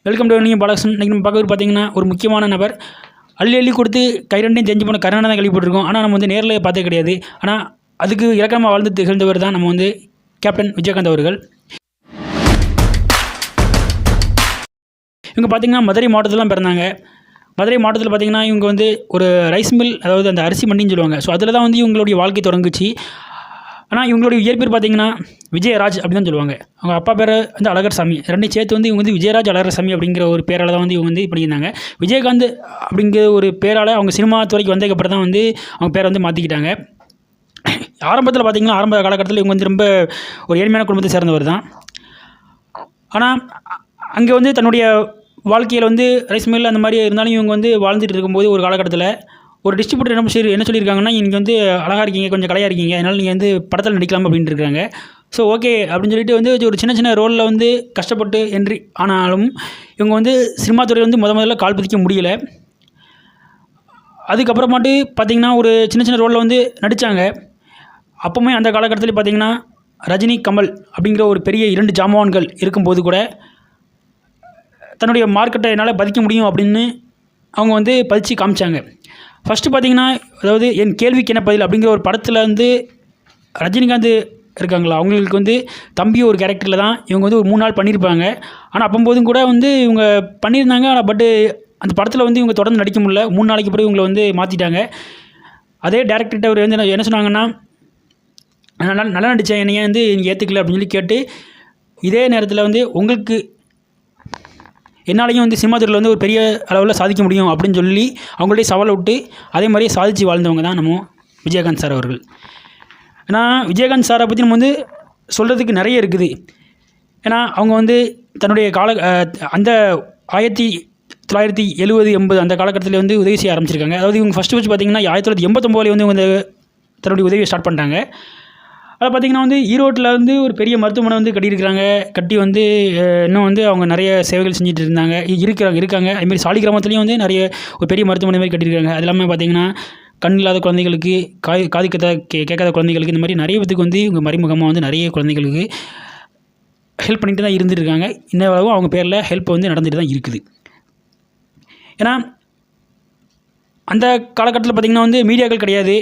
Welcome to நீங்கள் பாலகிருஷ்ணன். இன்றைக்கி நம்ம பார்க்க பார்த்தீங்கன்னா ஒரு முக்கியமான நபர். அள்ளி கொடுத்து கை ரெண்டையும் தெரிஞ்சு போன கருணாநிதி தான் கேள்விப்பட்டிருக்கோம். ஆனால் நம்ம வந்து நேரில் பார்த்தே கிடையாது. ஆனால் அதுக்கு இலக்கணமாக வாழ்ந்து திகழ்ந்தவர் தான் நம்ம வந்து கேப்டன் விஜயகாந்த் அவர்கள். இவங்க பார்த்திங்கன்னா மதுரை மாவட்டத்தில் தான் பிறந்தாங்க. மதுரை மாவட்டத்தில் பார்த்திங்கன்னா இவங்க வந்து ஒரு ரைஸ் மில், அதாவது அந்த அரிசி மண்டின்னு சொல்லுவாங்க. ஸோ அதில் தான் வந்து இவங்களுடைய வாழ்க்கை தொடங்குச்சு. ஆனால் இவங்களுடைய இயற்பேர் பார்த்திங்கன்னா விஜயராஜ் அப்படின்னு தான் சொல்லுவாங்க. அவங்க அப்பா பேர் வந்து அழகர்சாமி. ரெண்டையும் சேர்த்து வந்து இவங்க வந்து விஜயராஜ் அழகர்சாமி அப்படிங்கிற ஒரு பேரால் தான் வந்து இவங்க வந்து பண்ணியிருந்தாங்க. விஜயகாந்த் அப்படிங்கிற ஒரு பேரால் அவங்க சினிமா துறைக்கு வந்ததுக்கப்புறம் தான் வந்து அவங்க பேரை வந்து மாற்றிக்கிட்டாங்க. ஆரம்பத்தில் பார்த்திங்கன்னா ஆரம்ப காலகட்டத்தில் இவங்க வந்து ரொம்ப ஒரு ஏழ்மையான குடும்பத்தை சேர்ந்தவர் தான். ஆனால் அங்கே வந்து தன்னுடைய வாழ்க்கையில் வந்து ரைஸ் மில் அந்த மாதிரி இருந்தாலும் இவங்க வந்து வாழ்ந்துட்டு இருக்கும்போது ஒரு காலகட்டத்தில் ஒரு டிஸ்ட்ரிபியூட்டர் என்ன சொல்லியிருக்காங்கன்னா, நீங்கள் வந்து அழகாக இருக்கீங்க, கொஞ்சம் கலையாக இருக்கீங்க, அதனால் நீங்கள் வந்து படத்தில் நடிக்கலாம் அப்படின்ட்டு இருக்காங்க. ஸோ ஓகே அப்படின்னு சொல்லிட்டு வந்து ஒரு சின்ன சின்ன ரோலில் வந்து கஷ்டப்பட்டு என்ட்ரி ஆனாலும் இவங்க வந்து சினிமா துறையில் வந்து முதல்ல கால் பதிக்க முடியலை. அதுக்கப்புறமாட்டு பார்த்திங்கன்னா ஒரு சின்ன சின்ன ரோலில் வந்து நடித்தாங்க. அப்போவுமே அந்த காலகட்டத்தில் பார்த்திங்கன்னா ரஜினி, கமல் அப்படிங்கிற ஒரு பெரிய 2 ஜாமான்கள் இருக்கும்போது கூட தன்னுடைய மார்க்கெட்டை என்னால் பதிக்க முடியும் அப்படின்னு அவங்க வந்து பதிச்சு காமிச்சாங்க. ஃபஸ்ட்டு பார்த்திங்கன்னா, அதாவது என் கேள்விக்கு என்ன பதில் அப்படிங்கிற ஒரு படத்தில் வந்து ரஜினிகாந்த் இருக்காங்களா, அவங்களுக்கு வந்து தம்பி ஒரு கேரக்டரில் தான் இவங்க வந்து ஒரு 3 நாள் பண்ணியிருப்பாங்க. ஆனால் அப்போம்போதும் கூட வந்து இவங்க பண்ணியிருந்தாங்க. ஆனால் பட்டு அந்த படத்தில் வந்து இவங்க தொடர்ந்து நடிக்க முடியல. 3 நாளைக்கு பிறகு இவங்களை வந்து மாற்றிட்டாங்க. அதே டேரக்டர்கிட்ட அவர் வந்து என்ன சொன்னாங்கன்னா, நல்லா நடித்தேன், என்னையே வந்து நீங்கள் ஏற்றுக்கல அப்படின்னு சொல்லி கேட்டு, இதே நேரத்தில் வந்து உங்களுக்கு என்னாலையும் வந்து சினிமா துறையில் வந்து ஒரு பெரிய அளவில் சாதிக்க முடியும் அப்படின்னு சொல்லி அவங்களுடைய சவாலை விட்டு அதே மாதிரியே சாதித்து வாழ்ந்தவங்க தான் நம்ம விஜயகாந்த் சார் அவர்கள். ஏன்னா விஜயகாந்த் சாரை பற்றி நம்ம வந்து சொல்கிறதுக்கு நிறைய இருக்குது. ஏன்னா அவங்க வந்து தன்னுடைய அந்த 1970-80 அந்த காலகட்டத்தில் வந்து உதவி செய்ய ஆரம்பிச்சிருக்காங்க. அதாவது இவங்க ஃபஸ்ட்டு பார்த்திங்கன்னா 1989 வந்து இவங்க தன்னுடைய உதவியை ஸ்டார்ட் பண்ணிட்டாங்க. அதை பார்த்திங்கன்னா வந்து ஈரோட்டில் வந்து ஒரு பெரிய மருத்துவமனை வந்து கட்டியிருக்கிறாங்க. கட்டி வந்து இன்னும் வந்து அவங்க நிறைய சேவைகள் செஞ்சுட்டு இருக்காங்க. அதுமாதிரி சாலி கிராமத்துலேயும் வந்து நிறைய ஒரு பெரிய மருத்துவமனை மாதிரி கட்டியிருக்காங்க. அது எல்லாமே பார்த்திங்கன்னா கண் இல்லாத குழந்தைகளுக்கு, காது கேட்காத குழந்தைகளுக்கு, இந்த மாதிரி நிறைய பேத்துக்கு வந்து இவங்க மறைமுகமாக வந்து நிறைய குழந்தைகளுக்கு ஹெல்ப் பண்ணிட்டு தான் இருந்துருக்காங்க. இன்னும் அவங்க பேரில் ஹெல்ப் வந்து நடந்துட்டு தான் இருக்குது. ஏன்னா அந்த காலகட்டத்தில் பார்த்திங்கன்னா வந்து மீடியாக்கள் கிடையாது,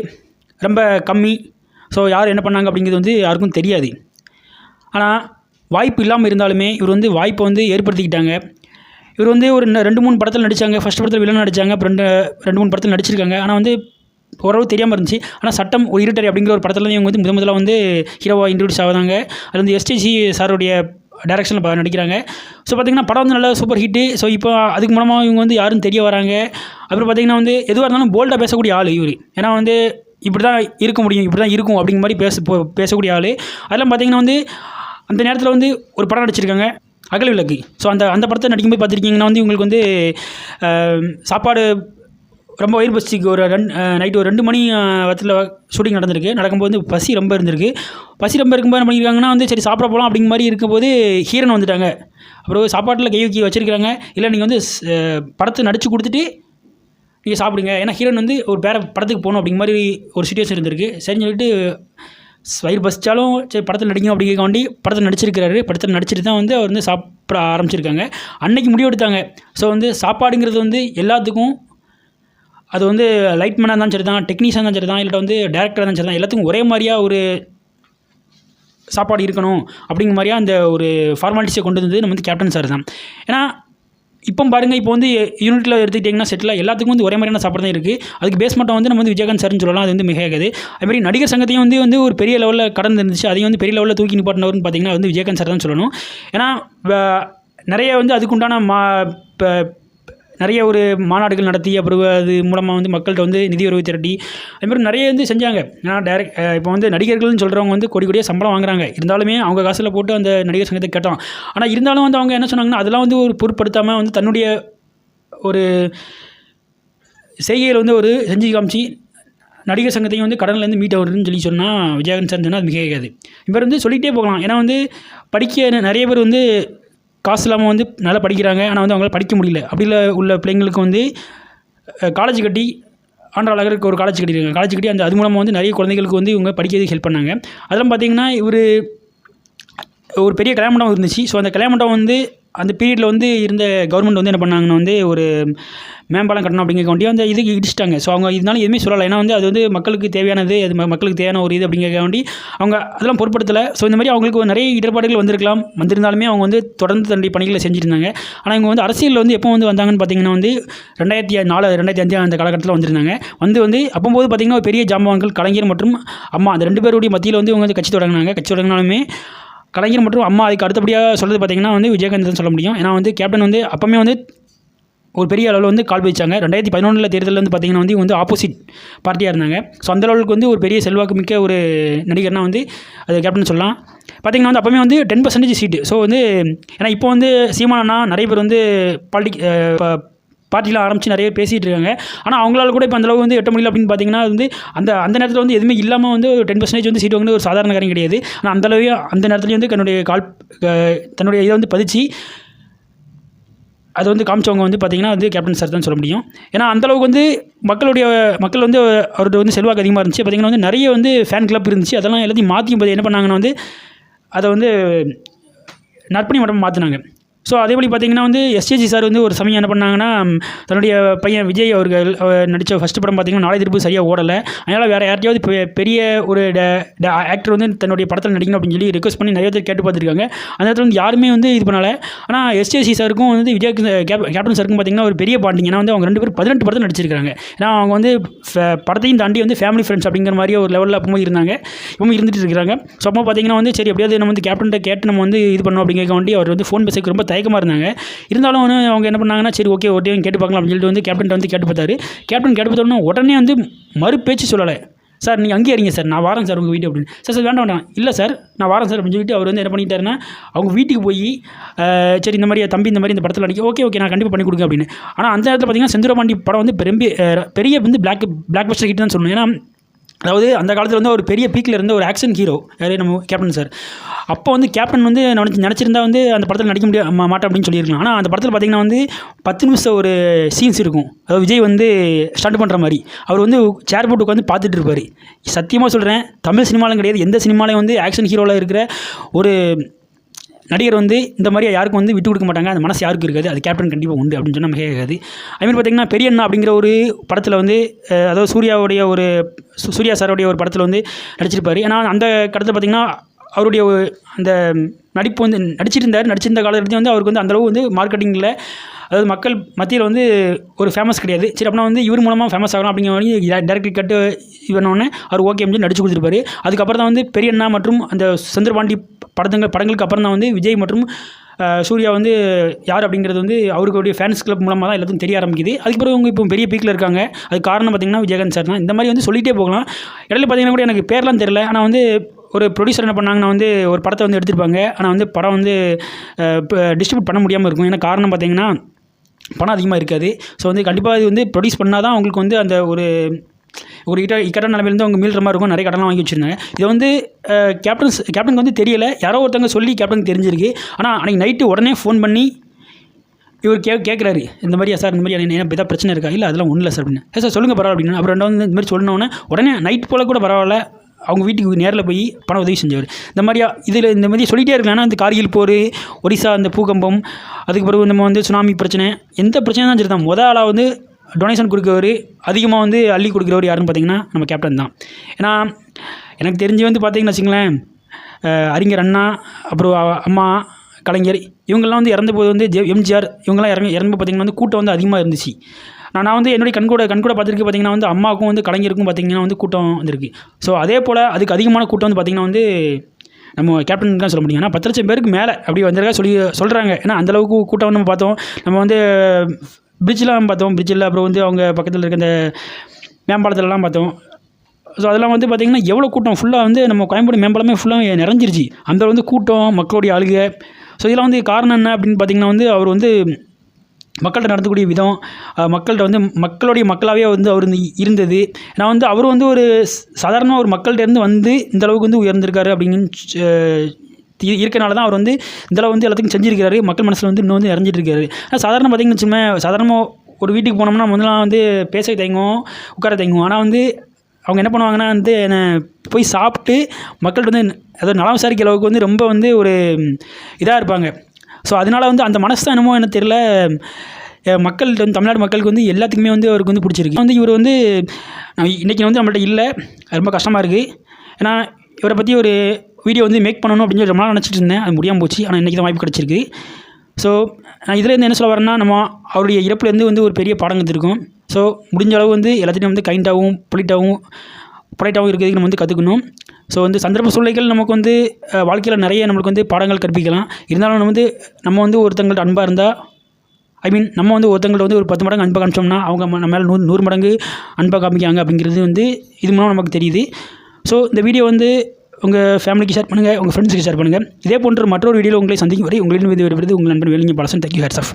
ரொம்ப கம்மி. ஸோ யார் என்ன பண்ணாங்க அப்படிங்கிறது வந்து யாருக்கும் தெரியாது. ஆனால் வாய்ப்பு இல்லாமல் இருந்தாலுமே இவர் வந்து வாய்ப்பை வந்து ஏற்படுத்திக்கிட்டாங்க. இவர் வந்து ஒரு 2-3 படத்தில் நடித்தாங்க. ஃபஸ்ட் படத்தில் வில்லன் நடித்தாங்க. அப்புறம் 2-3 படத்தில் நடிச்சிருக்காங்க. ஆனால் வந்து ஓரளவு தெரியாமல் இருந்துச்சு. ஆனால் சட்டம் ஒரு இருட்டரை அப்படிங்கிற ஒரு படத்தில் இவங்க வந்து முதல்ல வந்து ஹீரோவாக இன்ட்ரடியூஸ் ஆகுதாங்க. அது வந்து எஸ்டிசி சாருடைய டைரக்ஷனில் நடிக்கிறாங்க. ஸோ பார்த்திங்கன்னா படம் வந்து நல்லா சூப்பர் ஹிட்டு. ஸோ இப்போ அதுக்கு மூலமாக இவங்க வந்து யாரும் தெரிய வராங்க. அப்புறம் பார்த்திங்கன்னா வந்து எதுவாக இருந்தாலும் போல்டாக பேசக்கூடிய ஆள் இவர். ஏன்னா வந்து இப்படி தான் இருக்க முடியும், இப்படி தான் இருக்கும் அப்படிங்கிற மாதிரி பேசக்கூடிய ஆள். அதெல்லாம் பார்த்திங்கன்னா வந்து அந்த நேரத்தில் வந்து ஒரு படம் நடிச்சிருக்காங்க, அகல் விளக்கு. ஸோ அந்த படத்தை நடிக்கும்போது பார்த்துருக்கீங்கன்னா வந்து இவங்களுக்கு வந்து சாப்பாடு ரொம்ப வயிறு பசிக்கு ஒரு நைட்டு ஒரு 2 மணி வத்தில் ஷூட்டிங் நடக்கும்போது வந்து பசி ரொம்ப இருக்கும்போது என்ன பண்ணியிருக்காங்கன்னா வந்து சரி சாப்பிட போகலாம் அப்படிங்கிற மாதிரி இருக்கும்போது ஹீரோன் வந்துட்டாங்க. அப்புறம் சாப்பாட்டில் கை வைக்கி வச்சுருக்காங்க. இல்லை நீங்கள் வந்து படத்தை நடித்து கொடுத்துட்டு நீங்கள் சாப்பிடுங்க, ஏன்னா ஹீரோன் வந்து ஒரு படத்துக்கு போகணும் அப்படிங்கிற மாதிரி ஒரு சிச்சுவேஷன் இருந்திருக்கு. சரின்னு சொல்லிட்டு வயிறு பசித்தாலும் சரி படத்தில் நடிக்கணும் அப்படிங்கிற வேண்டி படத்தில் நடிச்சிருக்கிறாரு. படத்தில் நடிச்சிட்டு தான் வந்து அவர் வந்து சாப்பிட ஆரம்பிச்சிருக்காங்க. அன்னைக்கு முடிவு எடுத்தாங்க. ஸோ வந்து சாப்பாடுங்கிறது வந்து எல்லாத்துக்கும், அது வந்து லைட்மேனாக இருந்தாலும் சரி தான், டெக்னீஷியனாக இருந்தாலும் சரி தான், இல்லை வந்து டேரக்டராக இருந்தாலும் சரி தான், எல்லாத்துக்கும் ஒரே மாதிரியாக ஒரு சாப்பாடு இருக்கணும் அப்படிங்கிற மாதிரியாக அந்த ஒரு ஃபார்மாலிட்டிஸை கொண்டு வந்தது நம்ம வந்து கேப்டன் சார் தான். ஏன்னா இப்போ பாருங்கள், இப்போ வந்து யூனிட்டில் எடுத்துக்கிட்டிங்கன்னா செட்டில் எல்லாத்துக்கும் வந்து ஒரே மாதிரியான சாப்பாடு தான் இருக்குது. அதுக்கு பேஸ் மட்டும் வந்து நம்ம வந்து விஜயகாந்த் சார்னு சொல்லலாம். அது வந்து மிக ஆகாது. அதுமாதிரி நடிகர் சங்கத்தையும் வந்து ஒரு பெரிய லெவலில் கடந்து இருந்துச்சு. அதையும் வந்து பெரிய லெவலில் தூக்கி நிப்பாட்டினவர்னு பார்த்திங்கன்னா வந்து விஜயகாந்த் சார் தான் சொல்லணும். ஏன்னா நிறைய வந்து அதுக்குண்டான நிறைய ஒரு மாநாடுகள் நடத்தி அப்புறம் அது மூலமாக வந்து மக்கள்கிட்ட வந்து நிதி உதவி திரட்டி அதுமாதிரி நிறைய வந்து செஞ்சாங்க. ஏன்னா இப்போ வந்து நடிகர்கள்னு சொல்கிறவங்க வந்து கோடியாக சம்பளம் வாங்குறாங்க. இருந்தாலுமே அவங்க காசில் போட்டு அந்த நடிகர் சங்கத்தை கேட்டோம். ஆனால் இருந்தாலும் வந்து அவங்க என்ன சொன்னாங்கன்னா, அதெல்லாம் வந்து ஒரு பொருட்படுத்தாமல் வந்து தன்னுடைய ஒரு செய்கையில் வந்து ஒரு செஞ்சு காமிச்சு நடிகர் சங்கத்தையும் வந்து கடன்லேருந்து மீட் ஆகுதுன்னு சொன்னால் விஜயகாந்த் சார் சொன்னால் அது மிக ஆகாது. இவர் வந்து சொல்லிகிட்டே போகலாம். ஏன்னா வந்து படிக்க நிறைய பேர் வந்து காசு இல்லாமல் வந்து நல்லா படிக்கிறாங்க. ஆனால் வந்து அவங்களால படிக்க முடியல. அப்படியில் உள்ள பிள்ளைங்களுக்கு வந்து காலேஜ் கட்டி, ஆண்டாளருக்கு ஒரு காலேஜ் கட்டியிருக்காங்க. காலேஜ் கட்டி அது மூலமாக வந்து நிறைய குழந்தைகளுக்கு வந்து இவங்க படிக்கிறதுக்கு ஹெல்ப் பண்ணாங்க. அதெல்லாம் பார்த்திங்கன்னா இவர் ஒரு பெரிய கல்யாண மண்டபம் இருந்துச்சு. ஸோ அந்த கல்யாண மண்டபம் வந்து அந்த பீரியடில் வந்து இருந்த கவர்மெண்ட் வந்து என்ன பண்ணாங்கன்னா வந்து ஒரு மேம்பாலம் கட்டணும் அப்படிங்கிறக்காண்டி அந்த இதுக்கு இடிச்சிட்டாங்க. ஸோ அவங்க இதனால எதுவுமே சொல்லலை. ஏன்னா வந்து அது வந்து மக்களுக்கு தேவையானது, அது மக்களுக்கு தேவையான ஒரு இது அப்படிங்கிறக்காண்டி அவங்க அதெல்லாம் பொருட்படுத்தலை. ஸோ இந்த மாதிரி அவங்களுக்கு நிறைய இடர்பாடுகள் வந்திருக்கலாம். வந்திருந்தாலுமே அவங்க வந்து தொடர்ந்து தன்னுடைய பணிகளை செஞ்சுட்டு இருந்தாங்க. ஆனால் இவங்க வந்து அரசியலில் வந்து எப்போ வந்து வந்தாங்கன்னு பார்த்தீங்கன்னா வந்து 2004 2005 அந்த காலகட்டத்தில் வந்திருந்தாங்க. வந்து அப்போது பார்த்தீங்கன்னா ஒரு பெரிய ஜாம்பவான்கள் கலைஞர் மற்றும் அம்மா அந்த 2 பேருடைய மத்தியில் வந்து இவங்க வந்து கட்சி தொடங்கினாங்க. கட்சி தொடங்கினாலுமே கலைஞர் மற்றும் அம்மா அதுக்கு அடுத்தபடியாக சொல்கிறது பார்த்தீங்கன்னா வந்து விஜயகாந்த் தான் சொல்ல முடியும். ஏன்னா வந்து கேப்டன் வந்து அப்போவுமே வந்து ஒரு பெரிய அளவில் வந்து கால் வச்சாங்க. 2011 தேர்தலில் வந்து பார்த்திங்கன்னா வந்து இவங்க வந்து ஆப்போசிட் பார்ட்டியாக இருந்தாங்க. ஸோ அந்த அளவுக்கு வந்து ஒரு பெரிய செல்வாக்கு மிக்க ஒரு நடிகர்னால் வந்து அது கேப்டன் சொல்லலாம். பார்த்திங்கன்னா வந்து அப்போவுமே வந்து 10% சீட்டு. ஸோ வந்து ஏன்னா இப்போ வந்து சீமானா நிறைய பேர் வந்து பார்ட்டியில் ஆரம்பித்து நிறைய பேர் பேசிகிட்டு இருக்காங்க. ஆனால் அவங்களால கூட இப்போ அந்தளவு வந்து எட்ட முடியல அப்படின்னு பார்த்தீங்கன்னா வந்து அந்த நேரத்தில் வந்து எதுவுமே இல்லாமல் வந்து 10% வந்து சீட்டு வந்து ஒரு சாதாரண காரியம் கிடையாது. ஆனால் அந்தளவு அந்த நேரத்துலேயும் வந்து தன்னுடைய இதை வந்து பதிச்சு அது வந்து காமிச்சவங்க வந்து பார்த்திங்கன்னா வந்து கேப்டன் சார் தான் சொல்ல முடியும். ஏன்னா அந்தளவுக்கு வந்து மக்கள் வந்து அவர்கிட்ட வந்து செல்வாக்கு அதிகமாக இருந்துச்சு. பார்த்திங்கன்னா வந்து நிறைய வந்து ஃபேன் கிளப் இருந்துச்சு. அதெல்லாம் எல்லாத்தையும் மாற்றி என்ன பண்ணாங்கன்னா வந்து அதை வந்து நற்பணி மடம் மாற்றினாங்க. ஸோ அதேபடி பார்த்திங்கன்னா வந்து எஸ்ஜேசி சார் வந்து ஒரு சமயம் என்ன பண்ணாங்கன்னா தன்னுடைய பையன் விஜய் அவர்கள் நடித்த ஃபஸ்ட்டு படம் பார்த்திங்கன்னா நாளை திருப்பு சரியாக ஓடலை. அதனால் வேறு யார்ட்டையாவது பெரிய ஒரு ஆக்டர் வந்து தன்னுடைய படத்தில் நடிக்கணும் அப்படின்னு சொல்லி ரிக்வஸ்ட் பண்ணி நிறைய பேர் கேட்டு பார்த்துருக்காங்க. அந்த இடத்துல வந்து யாருமே வந்து இது பண்ணலை. ஆனால் எஸ்ஜேசி சாருக்கும் வந்து கேப்டன் சாருக்கும் பார்த்திங்கன்னா ஒரு பெரிய பாண்டிங். ஏன்னா வந்து அவங்க 2 பேரும் 18 படத்தில் நடிச்சிருக்காங்க. ஏன்னா அவங்க வந்து படத்தையும் தாண்டி வந்து ஃபேமிலி ஃப்ரெண்ட்ஸ் அப்படிங்கிற மாதிரி ஒரு லெவலில் அப்பவும் இருந்தாங்க, இப்பவும் இருந்துட்டு இருக்கிறாங்க. ஸோ அப்போ பார்த்திங்கன்னா வந்து சரி எப்படியாவது நம்ம வந்து கேப்டன்கிட்ட கேட்டு நம்ம வந்து இது பண்ணோம் அப்படிங்கிற வேண்டி அவர் வந்து ஃபோன் பேசுறதுக்கு ரொம்ப தயக்கமாக இருந்தாங்க. இருந்தாலும் வந்து அவங்க என்ன பண்ணாங்கன்னா சரி ஓகே ஒரு டைம் கேட்டு பார்க்கலாம் அப்படின்னு சொல்லிட்டு வந்து கேப்டன் வந்து கேட்டு பார்த்தாரு. கேப்டன் கேட்டு பார்த்தோன்னா உடனே வந்து மறு பேச்சு சொல்லலை. சார் நீங்கள் அங்கேயே இருங்க சார், நான் வரேன் சார் உங்கள் வீட்டு அப்படின்னு. சார் வேண்டாம் இல்லை சார் நான் வரேன் சார் அப்படின்னு சொல்லிட்டு அவர் வந்து என்ன பண்ணிட்டாருன்னா அவங்க வீட்டுக்கு போய் சரி இந்த மாதிரி தம்பி இந்த மாதிரி இந்த படத்தில் நடிக்க ஓகே நான் கண்டிப்பாக பண்ணி கொடுங்க அப்படின்னு. ஆனால் அந்த நேரத்தில் பார்த்தீங்கன்னா செந்தூரபாண்டி படம் வந்து பெரிய வந்து பிளாக் பஸ்டர் ஹிட் தான் சொல்லணும். ஏன்னா அதாவது அந்த காலத்தில் வந்து ஒரு பெரிய பீக்கில் இருந்த ஒரு ஆக்ஷன் ஹீரோ யாரே நம்ம கேப்டன் சார். அப்போ வந்து கேப்டன் வந்து நினச்சிருந்தா வந்து அந்த படத்தில் நடிக்க மாட்டேன் அப்படின்னு சொல்லியிருக்கலாம். ஆனால் அந்த படத்தில் பார்த்திங்கன்னா வந்து 10 நிமிஷம் ஒரு சீன்ஸ் இருக்கும். அதாவது விஜய் வந்து ஸ்டண்ட் பண்ணுற மாதிரி அவர் வந்து சேர் போட்டு உட்காந்து பார்த்துட்டு இருப்பார். சத்தியமாக சொல்கிறேன், தமிழ் சினிமாலும் கிடையாது, எந்த சினிமாலையும் வந்து ஆக்ஷன் ஹீரோவில் இருக்கிற ஒரு நடிகர் வந்து இந்த மாதிரி யாருக்கும் வந்து விட்டு கொடுக்க மாட்டாங்க. அந்த மனசு யாருக்கும் இருக்காது. அது கேப்டன் கண்டிப்பாக உண்டு அப்படின்னு சொன்னால் கேட்காது. அதுமாதிரி பார்த்திங்கன்னா பெரியண்ணா அப்படிங்கிற ஒரு படத்தில் வந்து அதாவது சூர்யா சாருடைய ஒரு படத்தில் வந்து நடிச்சிருப்பார். ஏன்னா அந்த கடத்தில் பார்த்திங்கன்னா அவருடைய அந்த நடிப்பு வந்து நடிச்சிருந்த காலத்துலேயும் வந்து அவருக்கு வந்து அந்தளவு வந்து மார்க்கெட்டிங்கில் அதாவது மக்கள் மத்தியில் வந்து ஒரு ஃபேமஸ் கிடையாது. சரி அப்படின்னா வந்து இவர் மூலமாக ஃபேமஸ் ஆகலாம் அப்படிங்கிற மாதிரி டேரக்டர் கட்டு இவனோடனே அவர் ஓகே அப்படின்னு நடிச்சு கொடுத்துருப்பாரு. அதுக்கப்புறம் தான் வந்து பெரியண்ணா மற்றும் அந்த செந்தூரபாண்டி படங்களுக்கு அப்புறம் தான் வந்து விஜய் மற்றும் சூர்யா வந்து யார் அப்படிங்கிறது வந்து அவருடைய ஃபேன்ஸ் கிளப் மூலமாக தான் எல்லாத்தையும் தெரிய ஆரம்பிக்குது. அதுக்கப்புறம் அவங்க இப்போ பெரிய பீக்கில் இருக்காங்க. அதுக்கு காரணம் பார்த்திங்கன்னா விஜயகாந்த் சார் தான். இந்த மாதிரி வந்து சொல்லிகிட்டே போகலாம். இடையில பார்த்திங்கன்னா கூட எனக்கு பேர்லாம் தெரியல. ஆனால் வந்து ஒரு ப்ரொடியூசர் என்ன பண்ணாங்கன்னா வந்து ஒரு படத்தை வந்து எடுத்துருப்பாங்க. ஆனால் வந்து படம் வந்து டிஸ்ட்ரிபியூட் பண்ண முடியாமல் இருக்கும். ஏன்னா காரணம் பார்த்திங்கன்னா பணம் அதிகமாக இருக்காது. ஸோ வந்து கண்டிப்பாக இது வந்து ப்ரொடியூஸ் பண்ணால் தான் அவங்களுக்கு வந்து அந்த ஒரு இக்கட்டான நிலைமையிலேருந்து அவங்க மீள்ற மாதிரி இருக்கும். நிறைய கடன்லாம் வாங்கி வச்சுருந்தாங்க. இதை வந்து கேப்டனுக்கு வந்து தெரியலை. யாரோ ஒருத்தவங்க சொல்லி கேப்டனுக்கு தெரிஞ்சிருக்கு. ஆனால் அன்றைக்கி நைட்டு உடனே ஃபோன் பண்ணி இவர் கேட்குறாரு இந்த மாதிரியா சார், இந்த மாதிரி என்ன ஏதாவது பிரச்சனை இருக்கா? இல்லை அதெல்லாம் ஒன்றும் இல்லை சார் அப்படின்னு. சார் சொல்லுங்கள் பரவாயில்ல அப்படின்னு. அப்புறம் ரெண்டாவது இந்த மாதிரி சொன்னோன்னே உடனே நைட் போல் கூட பரவாயில்ல அவங்க வீட்டுக்கு நேரில் போய் பண உதவி செஞ்சவர். இந்த மாதிரி சொல்லிகிட்டே இருக்கலாம். ஆனால் இந்த கார்கில் போர், ஒரிசா அந்த பூகம்பம், அதுக்கு பிறகு நம்ம வந்து சுனாமி பிரச்சனை, எந்த பிரச்சனை தான் சரி தான் ஆளாக வந்து டொனேஷன் கொடுக்குறவர், அதிகமாக வந்து அள்ளி கொடுக்குறவர் யாருன்னு பார்த்திங்கன்னா நம்ம கேப்டன் தான். ஏன்னா எனக்கு தெரிஞ்சு வந்து பார்த்திங்கன்னு வச்சுங்களேன், அறிஞர் அண்ணா, அப்புறம் அம்மா, கலைஞர் இவங்கெல்லாம் வந்து இறந்தபோது வந்து எம்ஜிஆர் இவங்கெல்லாம் இறந்து பார்த்திங்கன்னா வந்து கூட்டம் வந்து அதிகமாக இருந்துச்சு. நான் வந்து என்னுடைய கண்கூட பார்த்துருக்கு. பார்த்திங்கன்னா வந்து அம்மாவுக்கும் வந்து கலைஞருக்கும் பார்த்திங்கன்னா வந்து கூட்டம் வந்துருக்கு. ஸோ அதே போல் அதுக்கு அதிகமான கூட்டம் வந்து பார்த்திங்கன்னா வந்து நம்ம கேப்டன் தான் சொல்ல முடியும். ஏன்னா 10 லட்சம் பேருக்கு மேலே அப்படி வந்திருக்கா சொல்கிறாங்க. ஏன்னா அந்தளவுக்கு கூட்டம் நம்ம பார்த்தோம். நம்ம வந்து பிரிட்ஜில் அப்புறம் வந்து அவங்க பக்கத்தில் இருக்க இந்த மேம்பாலத்திலலாம் பார்த்தோம். ஸோ அதெல்லாம் வந்து பார்த்திங்கன்னா எவ்வளோ கூட்டம் ஃபுல்லாக வந்து நம்ம கோயம்புத்தூர் மேம்பாலமே ஃபுல்லாக நிறைஞ்சிருச்சு. அந்த வந்து கூட்டம், மக்களுடைய அழுகை. ஸோ இதெல்லாம் வந்து காரணம் என்ன அப்படின்னு பார்த்திங்கன்னா வந்து அவர் வந்து மக்கள்கிட்ட நடத்தக்கூடிய விதம், மக்கள்கிட்ட வந்து மக்களாகவே வந்து அவர் வந்து இருந்தது. நான் வந்து அவர் வந்து ஒரு சாதாரண ஒரு மக்கள்கிட்டேருந்து வந்து இந்தளவுக்கு வந்து உயர்ந்திருக்காரு அப்படின்னு இருக்கனால தான் அவர் வந்து இந்தளவு வந்து எல்லாத்துக்கும் செஞ்சுருக்கிறாரு. மக்கள் மனசில் வந்து இன்னும் வந்து இறஞ்சிட்டு இருக்காரு. சாதாரண பார்த்திங்கன்னு வச்சுக்கோங்க, சாதாரணமாக ஒரு வீட்டுக்கு போனோம்னா முதலாம் வந்து பேச தயங்குவோம், உட்கார தயங்குவோம். ஆனால் வந்து அவங்க என்ன பண்ணுவாங்கன்னா வந்து என்னை போய் சாப்பிட்டு மக்கள்கிட்ட வந்து அதாவது நலம் விசாரிக்கிற அளவுக்கு வந்து ரொம்ப வந்து ஒரு இதாக இருப்பாங்க. ஸோ அதனால் வந்து அந்த மனசு தான் என்னமோ எனக்கு தெரியல, மக்கள்கிட்ட வந்து தமிழ்நாடு மக்களுக்கு வந்து எல்லாத்துக்குமே வந்து அவருக்கு வந்து பிடிச்சிருக்கு. வந்து இவர் வந்து இன்றைக்கி வந்து நம்மள்ட்ட இல்லை, ரொம்ப கஷ்டமாக இருக்குது. ஏன்னா இவரை பற்றி ஒரு வீடியோ வந்து மேக் பண்ணணும் அப்படின்னு சொல்லி ரொம்ப நாள் நினச்சிட்டு இருந்தேன், அது முடியாமல் போச்சு. ஆனால் இன்றைக்கி தான் வாய்ப்பு கிடச்சிருக்கு. ஸோ நான் இதுலேருந்து என்ன சொல்ல வரேன்னா, நம்ம அவருடைய இறப்புலேருந்து வந்து ஒரு பெரிய பாடம் கற்றுருக்கோம். ஸோ முடிஞ்ச அளவு வந்து எல்லாத்தையும் வந்து கைண்டாகவும் பொலைட்டாகவும் இருக்கிறதுக்கு நம்ம வந்து கற்றுக்கணும். ஸோ வந்து சந்தர்ப்ப சூழ்நிலைகள் நமக்கு வந்து வாழ்க்கையில் நிறைய நம்மளுக்கு வந்து பாடங்கள் கற்பிக்கலாம். இருந்தாலும் நம்ம வந்து ஒருத்தங்கள்ட்ட அன்பாக இருந்தால், நம்ம வந்து ஒருத்தங்கள்ட்ட வந்து ஒரு 10 மடங்கு அன்பாக காமிச்சோம்னா அவங்க நம்ம மேலே 100 மடங்கு அன்பாக காமிக்காங்க அப்படிங்கிறது வந்து இது மூலம் நமக்கு தெரியுது. ஸோ இந்த வீடியோ வந்து உங்கள் ஃபேமிலிக்கு ஷேர் பண்ணுங்கள், உங்கள் ஃப்ரெண்ட்ஸுக்கு ஷேர் பண்ணுங்கள். இதே போன்ற மற்றொரு வீடியோவில் உங்களை சந்திக்கும் வரை உங்களிடம் விடைபெறுவது உங்கள் நண்பன் வேலுங்கி பாலசன். தேங்க்யூ. Hats of.